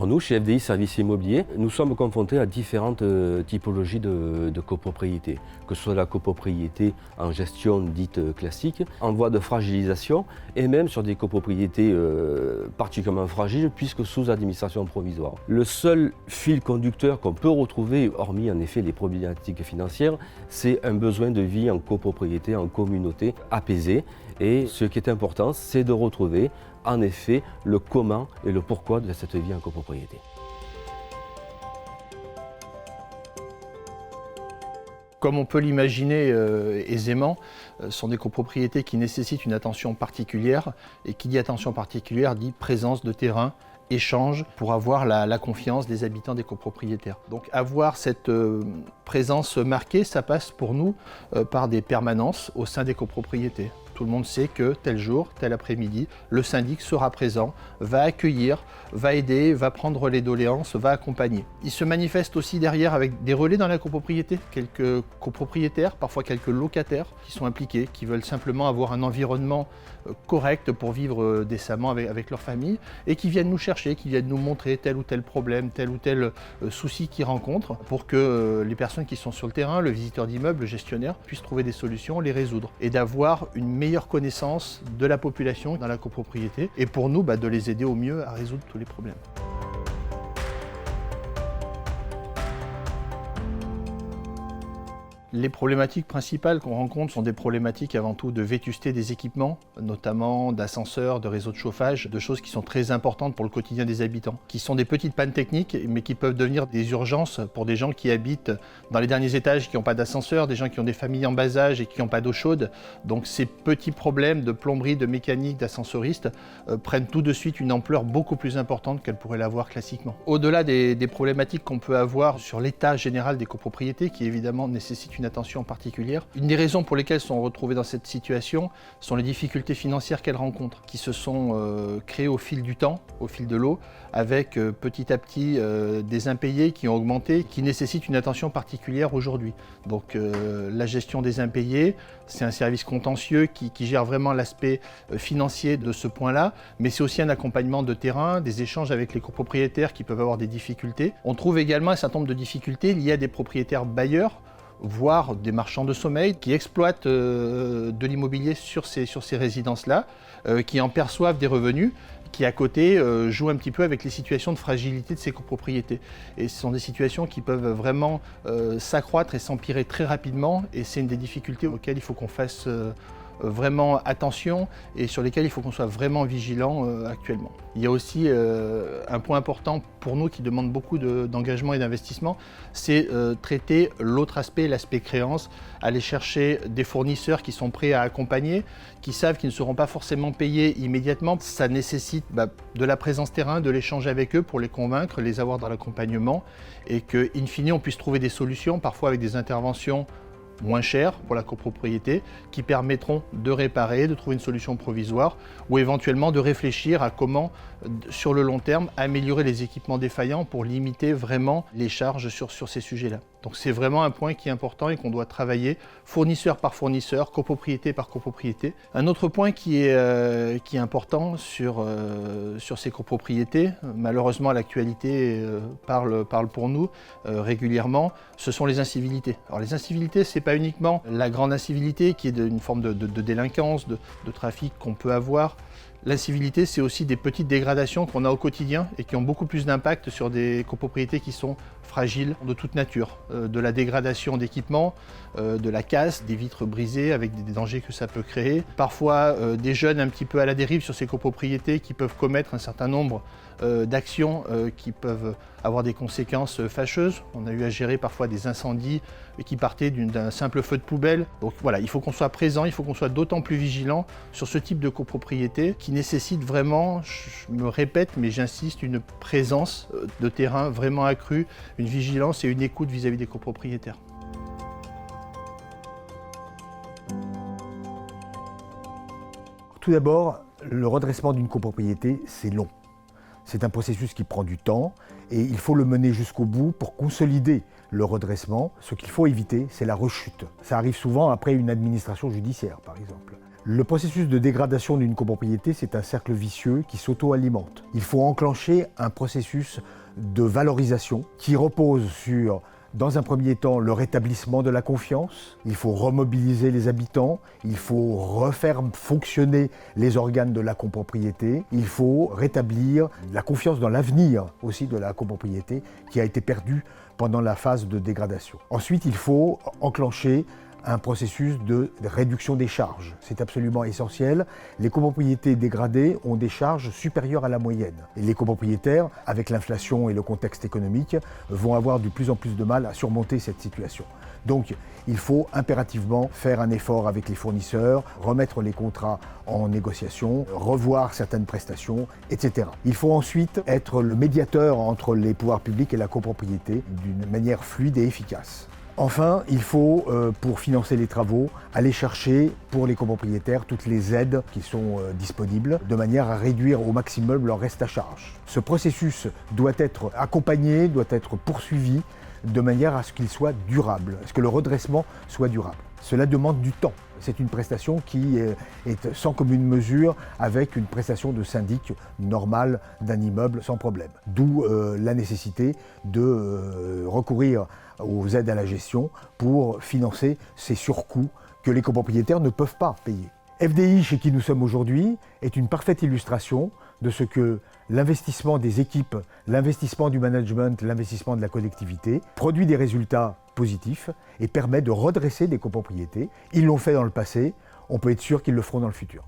Alors nous, chez FDI Services Immobiliers, nous sommes confrontés à différentes typologies de copropriété, que ce soit la copropriété en gestion dite classique, en voie de fragilisation, et même sur des copropriétés particulièrement fragiles, puisque sous administration provisoire. Le seul fil conducteur qu'on peut retrouver, hormis en effet les problématiques financières, c'est un besoin de vie en copropriété, en communauté apaisée. Et ce qui est important, c'est de retrouver en effet le comment et le pourquoi de cette vie en copropriété. Comme on peut l'imaginer aisément, ce sont des copropriétés qui nécessitent une attention particulière, et qui dit attention particulière dit présence de terrain, échange, pour avoir la confiance des habitants des copropriétaires. Donc avoir cette présence marquée, ça passe pour nous par des permanences au sein des copropriétés. Tout le monde sait que tel jour, tel après-midi, le syndic sera présent, va accueillir, va aider, va prendre les doléances, va accompagner. Il se manifeste aussi derrière avec des relais dans la copropriété, quelques copropriétaires, parfois quelques locataires qui sont impliqués, qui veulent simplement avoir un environnement correct pour vivre décemment avec leur famille, et qui viennent nous chercher, qui viennent nous montrer tel ou tel problème, tel ou tel souci qu'ils rencontrent, pour que les personnes qui sont sur le terrain, le visiteur d'immeuble, le gestionnaire, puissent trouver des solutions, les résoudre, et d'avoir une meilleure connaissance de la population dans la copropriété, et pour nous de les aider au mieux à résoudre tous les problèmes. Les problématiques principales qu'on rencontre sont des problématiques avant tout de vétusté des équipements, notamment d'ascenseurs, de réseaux de chauffage, de choses qui sont très importantes pour le quotidien des habitants, qui sont des petites pannes techniques, mais qui peuvent devenir des urgences pour des gens qui habitent dans les derniers étages, qui n'ont pas d'ascenseur, des gens qui ont des familles en bas âge et qui n'ont pas d'eau chaude. Donc ces petits problèmes de plomberie, de mécanique, d'ascensoriste prennent tout de suite une ampleur beaucoup plus importante qu'elles pourraient l'avoir classiquement. Au-delà des problématiques qu'on peut avoir sur l'état général des copropriétés, qui évidemment nécessitent une attention particulière. Une des raisons pour lesquelles elles sont retrouvées dans cette situation sont les difficultés financières qu'elles rencontrent, qui se sont créées au fil du temps, au fil de l'eau, avec petit à petit des impayés qui ont augmenté, qui nécessitent une attention particulière aujourd'hui. Donc la gestion des impayés, c'est un service contentieux qui gère vraiment l'aspect financier de ce point-là, mais c'est aussi un accompagnement de terrain, des échanges avec les copropriétaires qui peuvent avoir des difficultés. On trouve également un certain nombre de difficultés liées à des propriétaires bailleurs, voire des marchands de sommeil qui exploitent de l'immobilier sur ces résidences-là, qui en perçoivent des revenus, qui à côté jouent un petit peu avec les situations de fragilité de ces copropriétés. Et ce sont des situations qui peuvent vraiment s'accroître et s'empirer très rapidement, et c'est une des difficultés auxquelles il faut qu'on fasse vraiment attention et sur lesquels il faut qu'on soit vraiment vigilant actuellement. Il y a aussi un point important pour nous qui demande beaucoup d'engagement et d'investissement, c'est traiter l'autre aspect, l'aspect créance, aller chercher des fournisseurs qui sont prêts à accompagner, qui savent qu'ils ne seront pas forcément payés immédiatement. Ça nécessite de la présence terrain, de l'échange avec eux pour les convaincre, les avoir dans l'accompagnement, et que, in fine, on puisse trouver des solutions, parfois avec des interventions moins chères pour la copropriété, qui permettront de réparer, de trouver une solution provisoire, ou éventuellement de réfléchir à comment, sur le long terme, améliorer les équipements défaillants pour limiter vraiment les charges sur ces sujets-là. Donc c'est vraiment un point qui est important et qu'on doit travailler fournisseur par fournisseur, copropriété par copropriété. Un autre point qui est important sur ces copropriétés, malheureusement l'actualité parle pour nous régulièrement, ce sont les incivilités. Alors les incivilités, c'est pas uniquement la grande incivilité qui est une forme de délinquance, de trafic qu'on peut avoir. L'incivilité, c'est aussi des petites dégradations qu'on a au quotidien et qui ont beaucoup plus d'impact sur des copropriétés qui sont fragiles de toute nature. De la dégradation d'équipements, de la casse, des vitres brisées avec des dangers que ça peut créer. Parfois des jeunes un petit peu à la dérive sur ces copropriétés qui peuvent commettre un certain nombre d'actions qui peuvent avoir des conséquences fâcheuses. On a eu à gérer parfois des incendies qui partaient d'un simple feu de poubelle. Donc voilà, il faut qu'on soit présent, il faut qu'on soit d'autant plus vigilant sur ce type de copropriété qui nécessite vraiment, je me répète mais j'insiste, une présence de terrain vraiment accrue, une vigilance et une écoute vis-à-vis des copropriétaires. Tout d'abord, le redressement d'une copropriété, c'est long. C'est un processus qui prend du temps et il faut le mener jusqu'au bout pour consolider le redressement. Ce qu'il faut éviter, c'est la rechute. Ça arrive souvent après une administration judiciaire, par exemple. Le processus de dégradation d'une copropriété, c'est un cercle vicieux qui s'auto-alimente. Il faut enclencher un processus de valorisation qui repose sur, dans un premier temps, le rétablissement de la confiance. Il faut remobiliser les habitants, il faut refaire fonctionner les organes de la copropriété, il faut rétablir la confiance dans l'avenir aussi de la copropriété qui a été perdue pendant la phase de dégradation. Ensuite, il faut enclencher un processus de réduction des charges. C'est absolument essentiel. Les copropriétés dégradées ont des charges supérieures à la moyenne. Et les copropriétaires, avec l'inflation et le contexte économique, vont avoir de plus en plus de mal à surmonter cette situation. Donc, il faut impérativement faire un effort avec les fournisseurs, remettre les contrats en négociation, revoir certaines prestations, etc. Il faut ensuite être le médiateur entre les pouvoirs publics et la copropriété d'une manière fluide et efficace. Enfin, il faut, pour financer les travaux, aller chercher pour les copropriétaires toutes les aides qui sont disponibles, de manière à réduire au maximum leur reste à charge. Ce processus doit être accompagné, doit être poursuivi, de manière à ce qu'il soit durable, à ce que le redressement soit durable. Cela demande du temps. C'est une prestation qui est sans commune mesure avec une prestation de syndic normale d'un immeuble sans problème. D'où la nécessité de recourir aux aides à la gestion pour financer ces surcoûts que les copropriétaires ne peuvent pas payer. FDI, chez qui nous sommes aujourd'hui, est une parfaite illustration de ce que l'investissement des équipes, l'investissement du management, l'investissement de la collectivité produit des résultats positifs et permet de redresser des copropriétés. Ils l'ont fait dans le passé, on peut être sûr qu'ils le feront dans le futur.